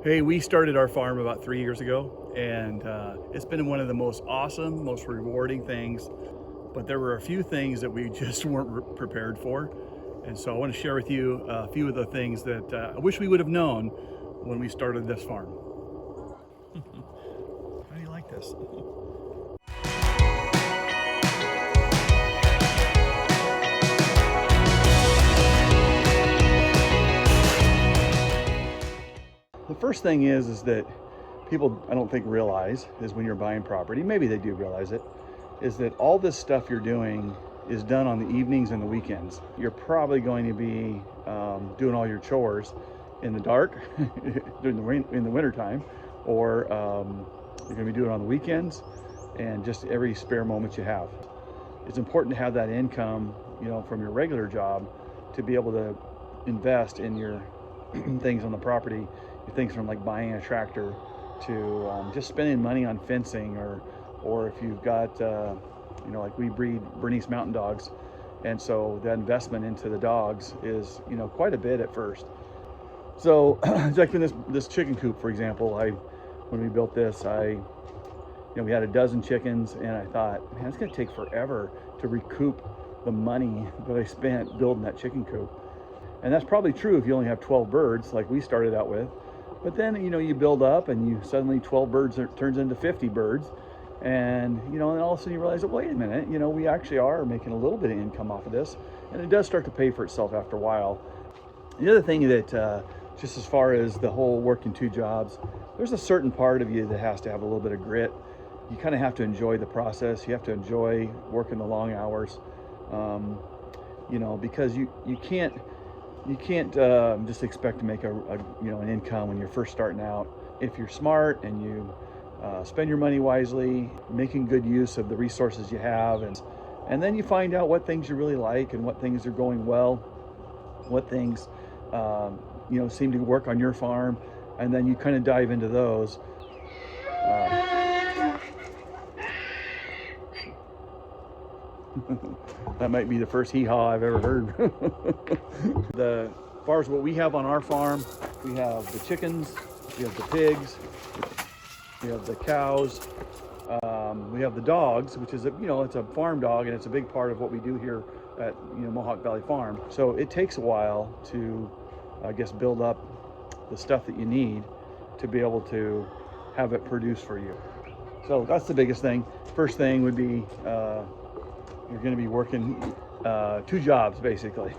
Hey, we started our farm about 3 years ago, and it's been one of the most awesome, most rewarding things. But there were a few things that we just weren't prepared for. And so I want to share with you a few of the things that I wish we would have known when we started this farm. How do you like this? The first thing is that people, I don't think, realize is when you're buying property, maybe they do realize it, is that all this stuff you're doing is done on the evenings and the weekends. You're probably going to be doing all your chores in the dark during in the winter time, or you're going to be doing it on the weekends and just every spare moment you have. It's important to have that income, from your regular job to be able to invest in your things on the property. Things from like buying a tractor to just spending money on fencing, or if you've got like we breed Bernese Mountain Dogs, and so that investment into the dogs is quite a bit at first. So like in this chicken coop, for example, when we built this, we had a dozen chickens, and I thought, man, it's going to take forever to recoup the money that I spent building that chicken coop. And that's probably true if you only have 12 birds like we started out with. But then, you build up and you suddenly 12 birds turns into 50 birds. And, and all of a sudden you realize, wait a minute, we actually are making a little bit of income off of this. And it does start to pay for itself after a while. The other thing that, just as far as the whole working two jobs, there's a certain part of you that has to have a little bit of grit. You kind of have to enjoy the process. You have to enjoy working the long hours, because you can't just expect to make an income when you're first starting out. If you're smart and you spend your money wisely, making good use of the resources you have, and then you find out what things you really like and what things are going well, what things seem to work on your farm, and then you kind of dive into those. That might be the first hee-haw I've ever heard. As far as what we have on our farm, we have the chickens, we have the pigs, we have the cows, we have the dogs, which is it's a farm dog, and it's a big part of what we do here at Mohawk Valley Farm. So it takes a while to, build up the stuff that you need to be able to have it produced for you. So that's the biggest thing. First thing would be you're going to be working two jobs, basically.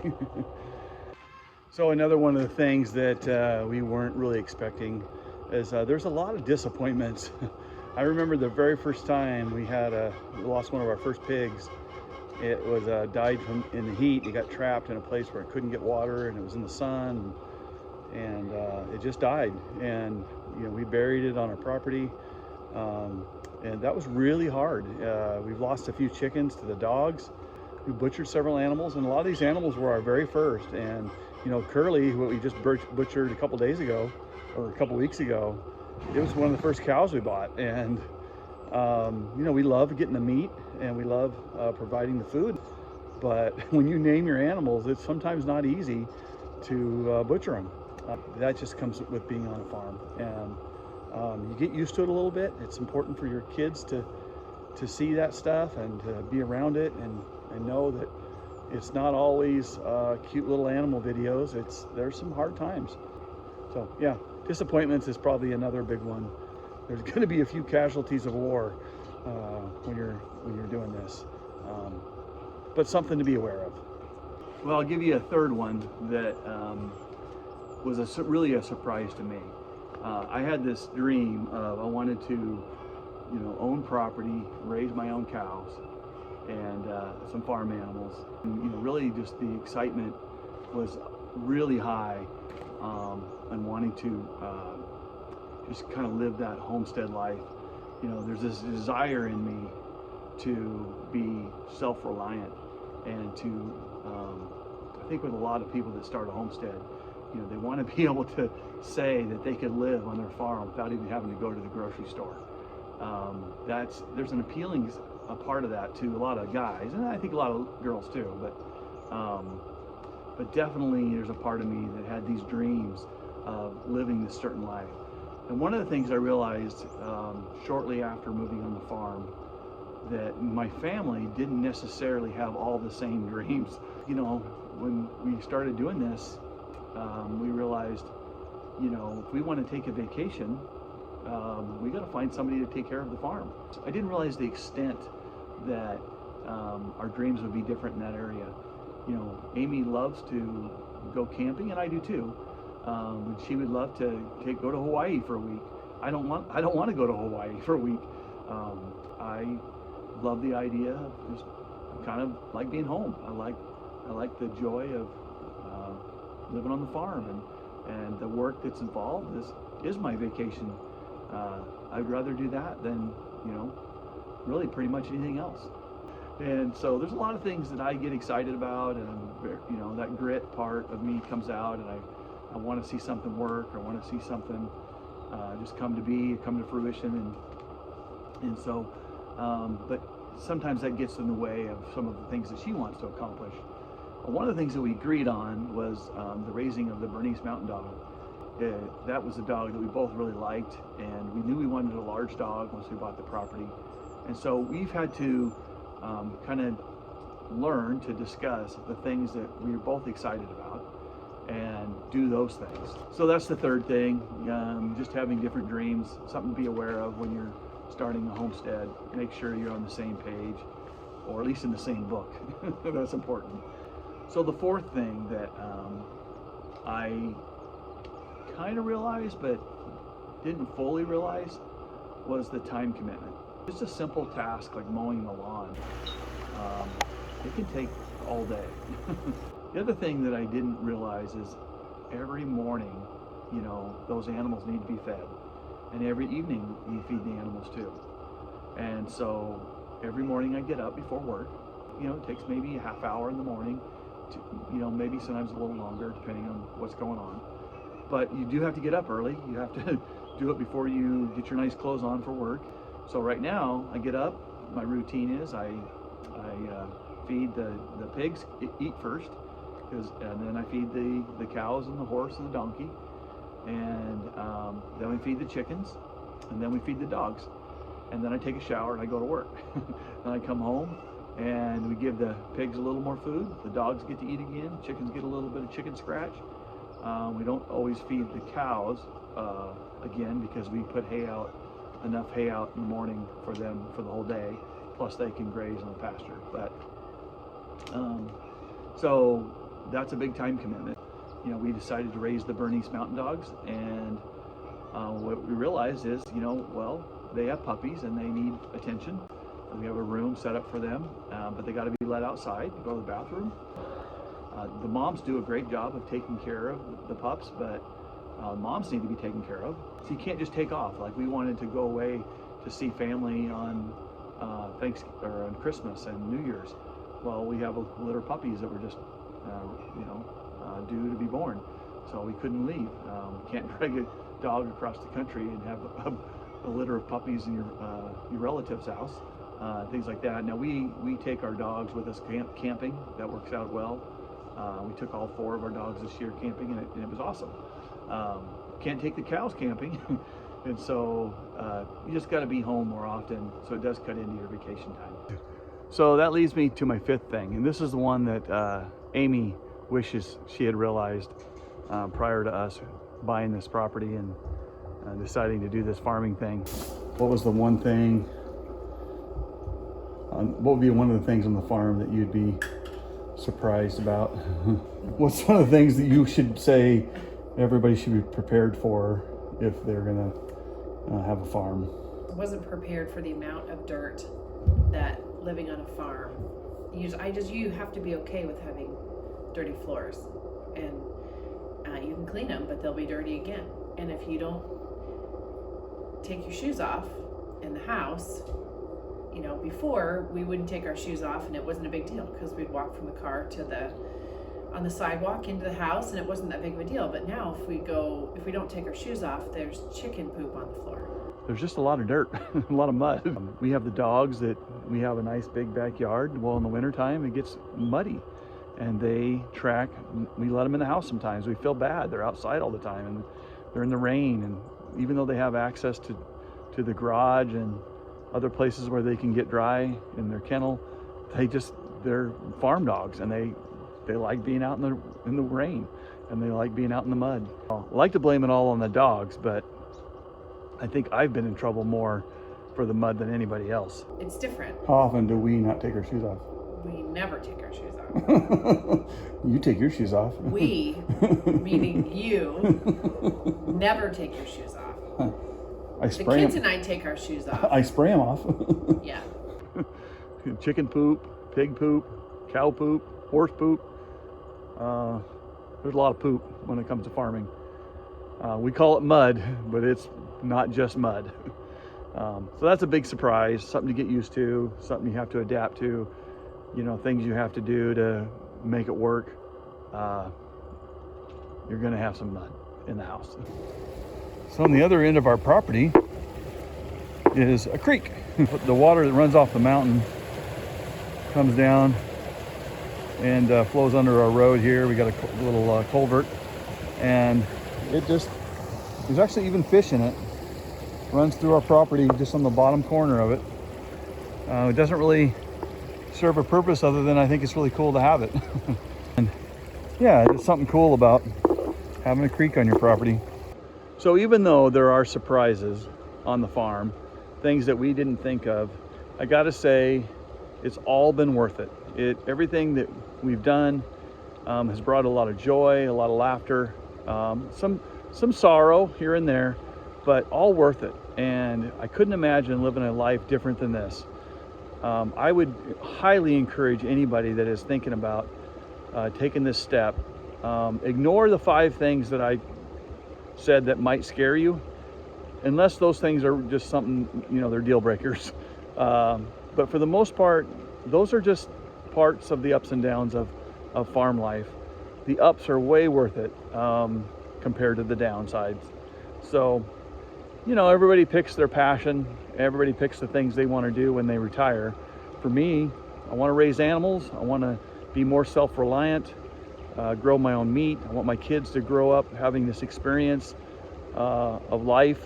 So another one of the things that we weren't really expecting is there's a lot of disappointments. I remember the very first time we lost one of our first pigs. It was died in the heat. It got trapped in a place where it couldn't get water, and it was in the sun, and it just died. And we buried it on our property. And that was really hard. We've lost a few chickens to the dogs. We butchered several animals, and a lot of these animals were our very first. And Curly, what we just butchered a couple days ago, or a couple weeks ago, it was one of the first cows we bought. And we love getting the meat, and we love providing the food. But when you name your animals, it's sometimes not easy to butcher them. That just comes with being on a farm, and you get used to it a little bit. It's important for your kids to see that stuff and to be around it and know that it's not always cute little animal videos. There's some hard times. So yeah, disappointments is probably another big one. There's going to be a few casualties of war when you're doing this, but something to be aware of. Well, I'll give you a third one that was really a surprise to me. I had this dream of I wanted to, own property, raise my own cows, and some farm animals. And, really just the excitement was really high, and wanting to just kind of live that homestead life. There's this desire in me to be self-reliant, and to, I think with a lot of people that start a homestead, they want to be able to say that they could live on their farm without even having to go to the grocery store. There's an appealing part of that to a lot of guys, and I think a lot of girls too, but definitely there's a part of me that had these dreams of living this certain life. And one of the things I realized shortly after moving on the farm, that my family didn't necessarily have all the same dreams. You know, when we started doing this, we realized, you know, if we want to take a vacation, we got to find somebody to take care of the farm. I didn't realize the extent that our dreams would be different in that area. You know, Amy loves to go camping, and I do too. She would love to go to Hawaii for a week. I don't want to go to Hawaii for a week. I love the idea of just kind of like being home. I like the joy of living on the farm, and the work that's involved is my vacation. I'd rather do that than, you know, really pretty much anything else. And so there's a lot of things that I get excited about, and you know, that grit part of me comes out, and I want to see something work. I want to see something just come to fruition, and so but sometimes that gets in the way of some of the things that she wants to accomplish. One of the things that we agreed on was the raising of the Bernese Mountain Dog. That was a dog that we both really liked, and we knew we wanted a large dog once we bought the property. And so we've had to kind of learn to discuss the things that we are both excited about and do those things. So that's the third thing, just having different dreams, something to be aware of when you're starting a homestead. Make sure you're on the same page, or at least in the same book. That's important. So the fourth thing that I kind of realized but didn't fully realize was the time commitment. Just a simple task like mowing the lawn, it can take all day. The other thing that I didn't realize is every morning, you know, those animals need to be fed, and every evening you feed the animals too. And so every morning I get up before work. You know, it takes maybe a half hour in the morning to, you know, maybe sometimes a little longer depending on what's going on. But you do have to get up early. You have to do it before you get your nice clothes on for work. So right now I get up, my routine is I feed the pigs, eat first, and then I feed the cows and the horse and the donkey, and then we feed the chickens, and then we feed the dogs, and then I take a shower and I go to work. Then I come home and we give the pigs a little more food, the dogs get to eat again, chickens get a little bit of chicken scratch. We don't always feed the cows again, because we put enough hay out in the morning for them for the whole day, plus they can graze on the pasture. But so that's a big time commitment. You know, we decided to raise the Bernese Mountain Dogs, and what we realized is, you know, well, they have puppies and they need attention. We have a room set up for them, but they got to be let outside to go to the bathroom. The moms do a great job of taking care of the pups, but moms need to be taken care of. So you can't just take off. Like, we wanted to go away to see family on on Christmas and New Year's. Well, we have a litter of puppies that were just due to be born, so we couldn't leave. Can't drag a dog across the country and have a litter of puppies in your relative's house, things like that. Now we take our dogs with us camping. That works out well. We took all 4 of our dogs this year camping, and it was awesome. Can't take the cows camping, and so you just got to be home more often, so it does cut into your vacation time. So that leads me to my 5th thing, and this is the one that Amy wishes she had realized prior to us buying this property and deciding to do this farming thing. What was the one thing, what would be one of the things on the farm that you'd be surprised about? What's one of the things that you should say everybody should be prepared for if they're gonna have a farm? I wasn't prepared for the amount of dirt that living on a farm. You have to be okay with having dirty floors, and you can clean them, but they'll be dirty again. And if you don't take your shoes off in the house, you know, before we wouldn't take our shoes off and it wasn't a big deal, because we'd walk from the car to on the sidewalk into the house and it wasn't that big of a deal. But now if we don't take our shoes off, there's chicken poop on the floor. There's just a lot of dirt, a lot of mud. We have the dogs that we have a nice big backyard. Well, in the wintertime it gets muddy, and they track. We let them in the house sometimes. We feel bad. They're outside all the time, and they're in the rain. And even though they have access to the garage and other places where they can get dry in their kennel, they're farm dogs, and they like being out in the rain, and they like being out in the mud. I like to blame it all on the dogs, but I think I've been in trouble more for the mud than anybody else. It's different. How often do we not take our shoes off? We never take our shoes off. You take your shoes off. We, meaning you, never take your shoes off. The kids and I take our shoes off. I spray them off. Yeah. Chicken poop, pig poop, cow poop, horse poop. There's a lot of poop when it comes to farming. We call it mud, but it's not just mud. So that's a big surprise, something to get used to, something you have to adapt to, things you have to do to make it work. You're gonna have some mud in the house. So on the other end of our property is a creek. The water that runs off the mountain comes down and flows under our road here. We got a little culvert, and there's actually even fish in it. Runs through our property just on the bottom corner of it. It doesn't really serve a purpose other than I think it's really cool to have it. And yeah, there's something cool about having a creek on your property. So even though there are surprises on the farm, things that we didn't think of, I gotta say it's all been worth it. Everything that we've done has brought a lot of joy, a lot of laughter, some sorrow here and there, but all worth it. And I couldn't imagine living a life different than this. I would highly encourage anybody that is thinking about taking this step. Ignore the 5 things that I said that might scare you, unless those things are just something, they're deal breakers. But for the most part, those are just parts of the ups and downs of farm life. The ups are way worth it compared to the downsides. So, everybody picks their passion. Everybody picks the things they want to do when they retire. For me, I want to raise animals. I want to be more self-reliant, grow my own meat. I want my kids to grow up having this experience of life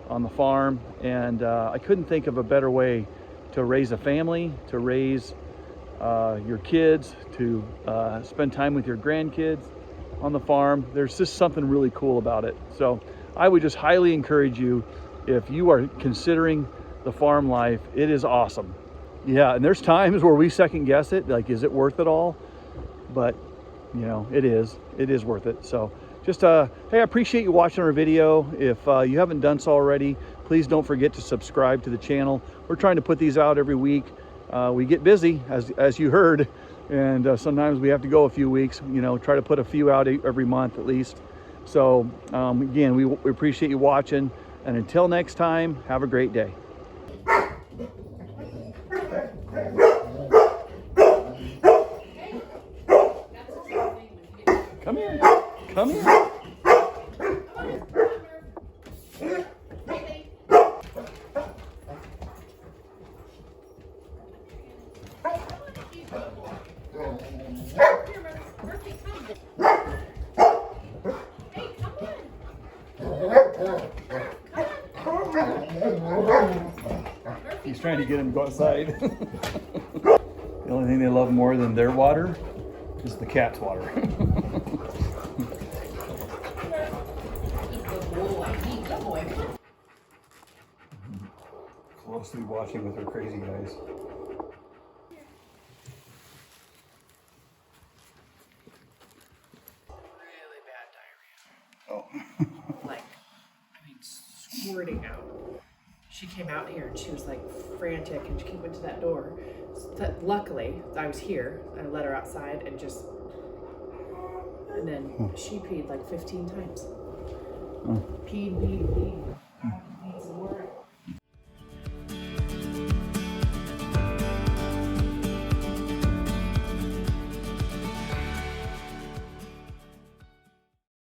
on the farm. And I couldn't think of a better way to raise a family, to raise your kids, to spend time with your grandkids on the farm. There's just something really cool about it. So I would just highly encourage you, if you are considering the farm life, it is awesome. Yeah, and there's times where we second guess it, like, is it worth it all? But it is worth it. So just hey, I appreciate you watching our video. If you haven't done so already, please don't forget to subscribe to the channel. We're trying to put these out every week. We get busy, as you heard, and sometimes we have to go a few weeks, try to put a few out every month at least. So again, we appreciate you watching, and until next time, have a great day. Come here. Come here. He's trying to get him to go outside. The only thing they love more than their water is the cat's water. Closely watching with her crazy eyes. Really bad diarrhea. Oh. Like, squirting out. She came out here and she was like frantic, and she went to that door. So luckily, I was here. I let her outside and then she peed like 15 times. Peed.